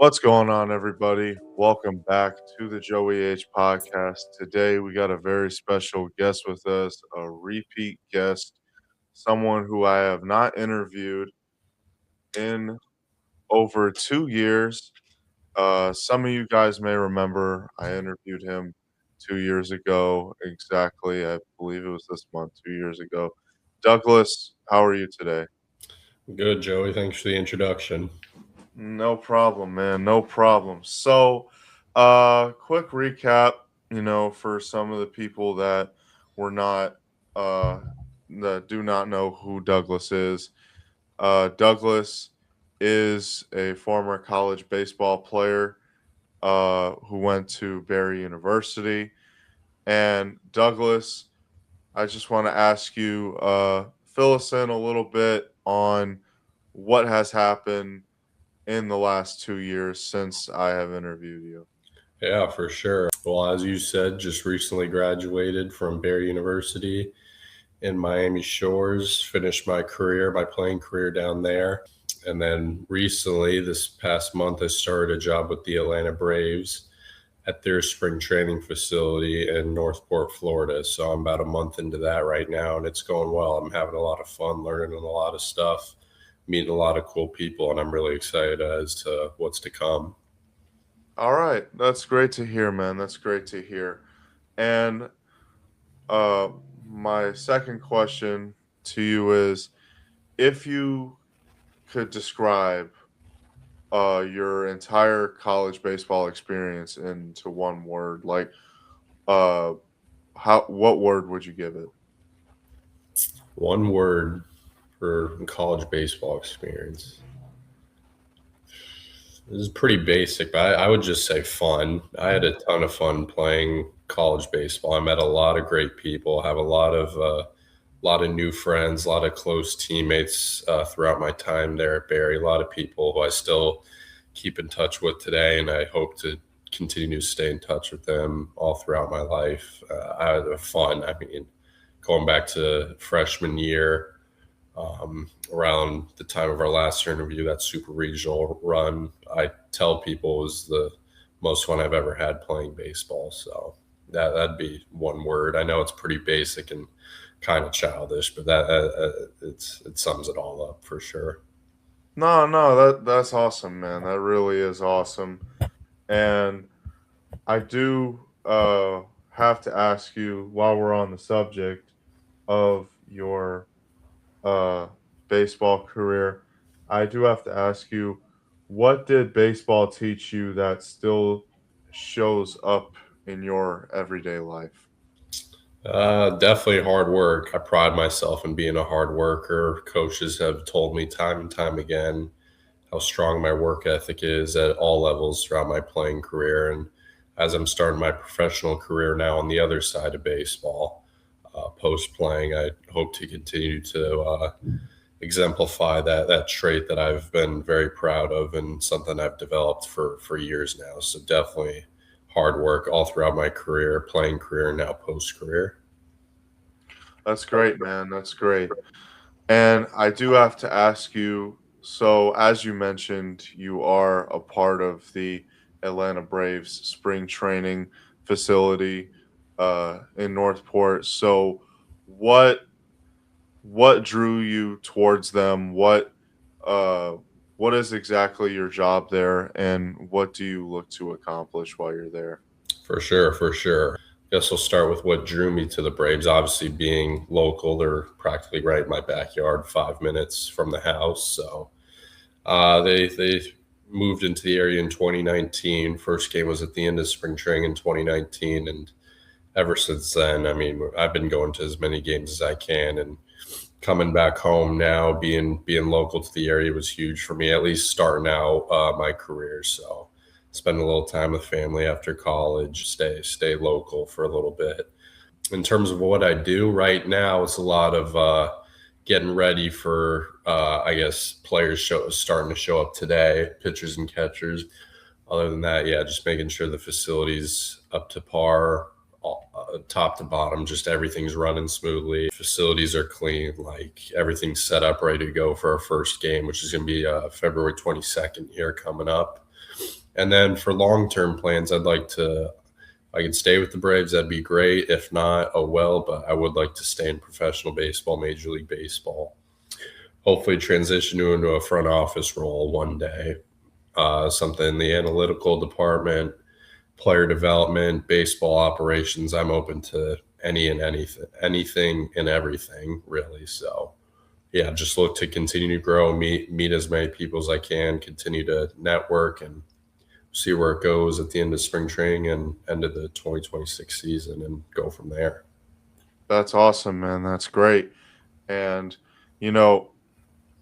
What's going on, everybody? Welcome back to the JoeyH podcast. Today, we got a very special guest with us, a repeat guest, someone who I have not interviewed in over 2 years. Some of you guys may remember I interviewed him 2 years ago, exactly. I believe it was this month, 2 years ago. Douglas, how are you today? Good, Joey. Thanks for the introduction. No problem, man. No problem. So, quick recap, for some of the people that were not, uh, that do not know who Douglas is. Douglas is a former college baseball player, who went to Barry University. And Douglas, I just want to ask you, fill us in a little bit on what has happened in the last 2 years since I have interviewed you. Yeah, for sure. Well, as you said, just recently graduated from Barry University in Miami Shores, finished my playing career down there. And then recently, this past month, I started a job with the Atlanta Braves at their spring training facility in Northport, Florida. So I'm about a month into that right now, and it's going well. I'm having a lot of fun, learning a lot of stuff, meeting a lot of cool people, and I'm really excited as to what's to come. All right, that's great to hear, man. That's great to hear. And uh my second question to you is, if you could describe your entire college baseball experience into one word, like uh how what word would you give it? One word for college baseball experience. This is pretty basic, but I would just say fun. I had a ton of fun playing college baseball. I met a lot of great people, have a lot of new friends, a lot of close teammates throughout my time there at Barry. A lot of people who I still keep in touch with today, and I hope to continue to stay in touch with them all throughout my life. I had fun. I mean, going back to freshman year, around the time of our last interview, that super regional run, I tell people was the most fun I've ever had playing baseball. So that'd be one word. I know it's pretty basic and kind of childish, but it sums it all up for sure. No, no, that's awesome, man. That really is awesome. And I do have to ask you, while we're on the subject of your uh baseball career, I do have to ask you, what did baseball teach you that still shows up in your everyday life? Definitely hard work. I pride myself in being a hard worker. Coaches have told me time and time again how strong my work ethic is at all levels throughout my playing career. And as I'm starting my professional career now on the other side of baseball, post playing, I hope to continue to exemplify that trait that I've been very proud of and something I've developed for years now. So definitely hard work all throughout my career, playing career, now post career. That's great, man. That's great. And I do have to ask you, so as you mentioned, you are a part of the Atlanta Braves spring training facility in Northport. So what what drew you towards them? Uh what is exactly your job there, and what do you look to accomplish while you're there? For sure, for sure. Guess I'll start with what drew me to the Braves. Obviously, being local, they're practically right in my backyard, 5 minutes from the house. So they moved into the area in 2019. First game was at the end of spring training in 2019, and ever since then, I mean, I've been going to as many games as I can, and coming back home now, being local to the area was huge for me. At least starting out my career. So spend a little time with family after college, stay local for a little bit. In terms of what I do right now, it's a lot of getting ready for I guess starting to show up today, pitchers and catchers. Other than that, yeah, just making sure the facility's up to par, top to bottom, just everything's running smoothly. Facilities are clean, like everything's set up, ready to go for our first game, which is going to be February 22nd here coming up. And then for long-term plans, I'd like to, if I could stay with the Braves, that'd be great. If not, oh well, but I would like to stay in professional baseball, Major League Baseball. Hopefully transition into a front office role one day, something in the analytical department, player development, baseball operations. I'm open to any and anything and everything, really. So, yeah, just look to continue to grow, meet as many people as I can, continue to network, and see where it goes at the end of spring training and end of the 2026 season, and go from there. That's awesome, man. That's great. And you know,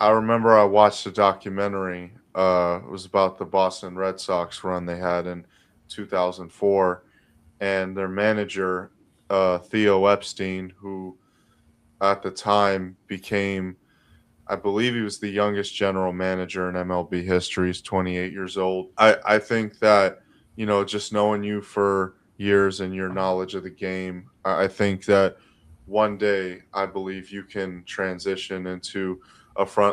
I remember I watched a documentary. It was about the Boston Red Sox run they had in 2004, and their manager, Theo Epstein, who at the time became, I believe he was the youngest general manager in MLB history. He's 28 years old. I think that, just knowing you for years and your knowledge of the game, I think that one day I believe you can transition into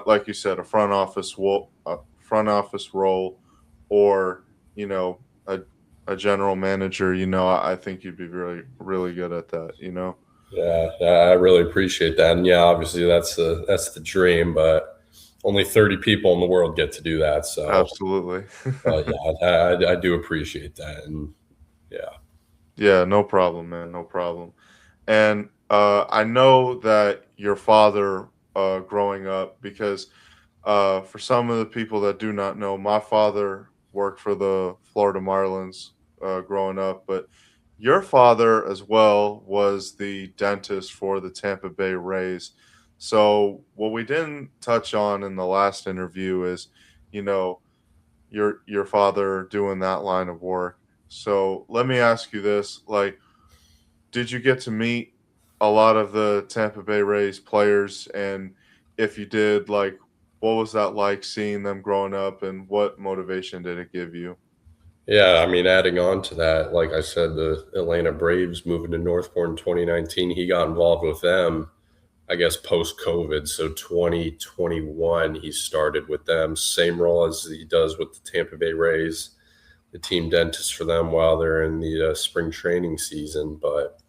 like you said, a front office role, or you know, a a general manager. I think you'd be really really good at that. Yeah, I really appreciate that. And yeah, obviously that's the dream, but only 30 people in the world get to do that. So, Absolutely. but yeah, I do appreciate that. And yeah. Yeah, no problem, man. No problem. And I know that your father, growing up, because for some of the people that do not know, my father worked for the Florida Marlins growing up, but your father as well was the dentist for the Tampa Bay Rays. So, what we didn't touch on in the last interview is, you know, your father doing that line of work. So, let me ask you this, like, did you get to meet a lot of the Tampa Bay Rays players? And if you did, like, what was that like seeing them growing up, and what motivation did it give you? Yeah, I mean, adding on to that, like I said, the Atlanta Braves moving to Northport in 2019, he got involved with them, I guess, post COVID. So 2021, he started with them, same role as he does with the Tampa Bay Rays, the team dentist for them while they're in the spring training season. But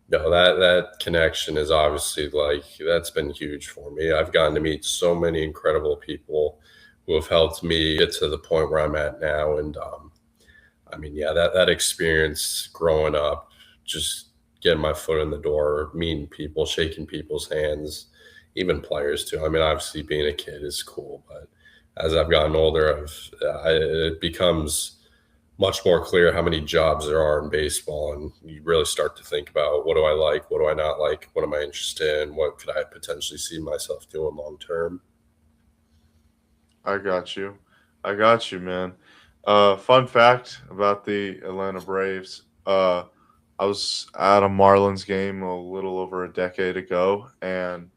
no, that connection is obviously, like, that's been huge for me. I've gotten to meet so many incredible people who have helped me get to the point where I'm at now. And I mean, yeah, that experience growing up, just getting my foot in the door, meeting people, shaking people's hands, even players too. I mean, obviously being a kid is cool, but as I've gotten older, it becomes much more clear how many jobs there are in baseball, and you really start to think about, what do I like, what do I not like, what am I interested in, what could I potentially see myself doing long term. I got you. I got you, man. Fun fact about the Atlanta Braves. I was at a Marlins game a little over a decade ago, and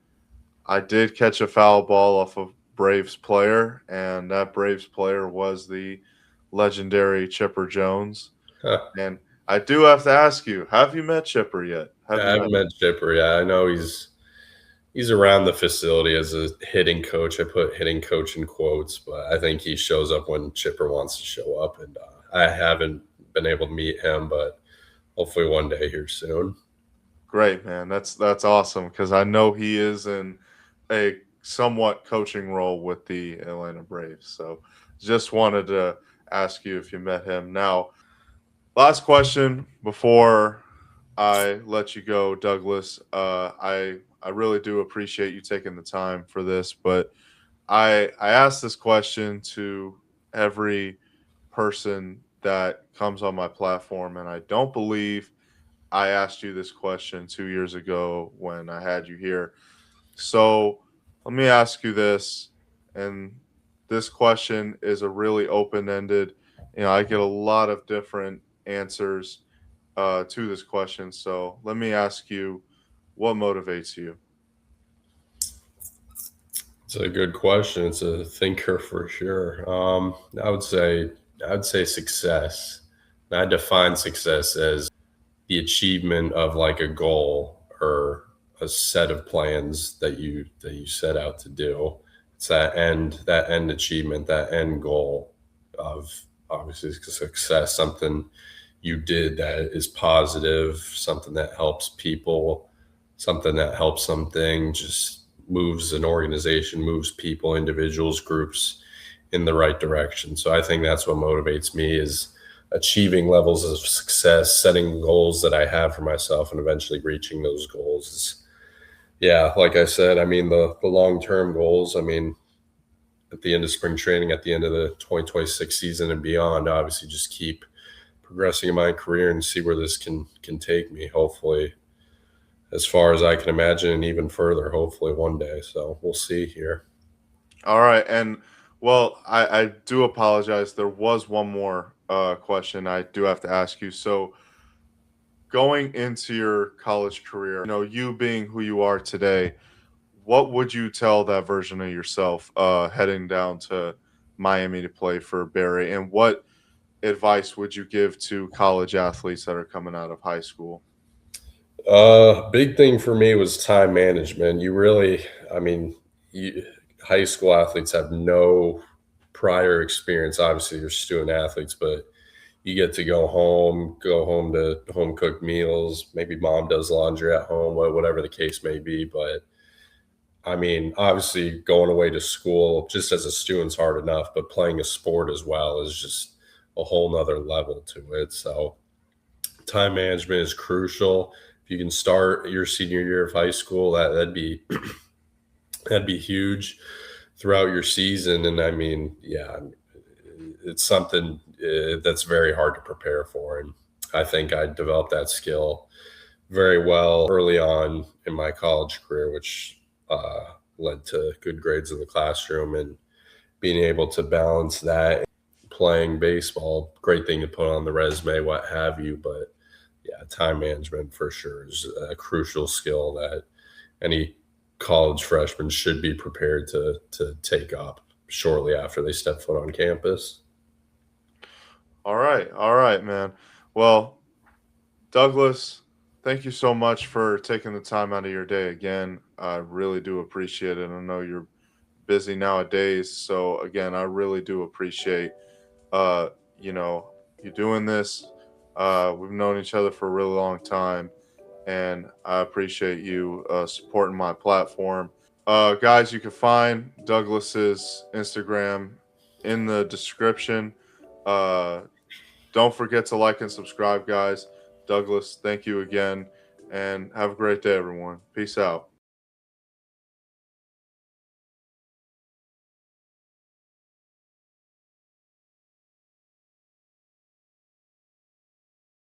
I did catch a foul ball off a Braves player, and that Braves player was the legendary Chipper Jones. And I do have to ask you, have you met Chipper yet? Have Yeah, I you met haven't him? met Chipper. Yeah, I know he's around the facility as a hitting coach. I put hitting coach in quotes, but I think he shows up when Chipper wants to show up. And I haven't been able to meet him, but hopefully one day here soon. Great, man. That's awesome, because I know he is in a somewhat coaching role with the Atlanta Braves. So just wanted to ask you if you met him. Now, last question before I let you go, Douglas. I really do appreciate you taking the time for this, but I ask this question to every person that comes on my platform, and I don't believe I asked you this question 2 years ago when I had you here. So let me ask you this, and this question is a really open ended. I get a lot of different answers to this question. So let me ask you, what motivates you? It's a good question. It's a thinker for sure. I would say success. I define success as the achievement of, like, a goal or a set of plans that you set out to do. It's that end achievement, that end goal of obviously success, something you did that is positive, something that helps people, something that helps something, just moves an organization, moves people, individuals, groups in the right direction. So I think that's what motivates me is achieving levels of success, setting goals that I have for myself and eventually reaching those goals. Yeah, like I said, I mean, the long-term goals, I mean, at the end of spring training, at the end of the 2026 season and beyond, obviously just keep progressing in my career and see where this can take me. Hopefully, as far as I can imagine, and even further. Hopefully, one day. So we'll see here. All right, and well, I do apologize. There was one more question I do have to ask you. So, going into your college career, you being who you are today, what would you tell that version of yourself heading down to Miami to play for Barry? And what advice would you give to college athletes that are coming out of high school? Big thing for me was time management. You really, I mean, high school athletes have no prior experience. Obviously, you're student athletes, but you get to go home to home cooked meals. Maybe mom does laundry at home, whatever the case may be. But I mean, obviously, going away to school just as a student's hard enough, but playing a sport as well is just a whole nother level to it. So time management is crucial. If you can start your senior year of high school, that'd be that'd be huge throughout your season. And I mean, yeah, it's something that's very hard to prepare for. And I think I developed that skill very well early on in my college career, which led to good grades in the classroom and being able to balance that. Playing baseball, great thing to put on the resume, what have you. But yeah, time management for sure is a crucial skill that any college freshman should be prepared to take up shortly after they step foot on campus. All right, man. Well, Douglas, thank you so much for taking the time out of your day again. I really do appreciate it. I know you're busy nowadays, so again, I really do appreciate uh, you know, you doing this. We've known each other for a really long time, and I appreciate you supporting my platform. Guys, you can find Douglas's Instagram in the description. Uh, don't forget to like and subscribe, guys. Douglas, thank you again, and have a great day, everyone. Peace out.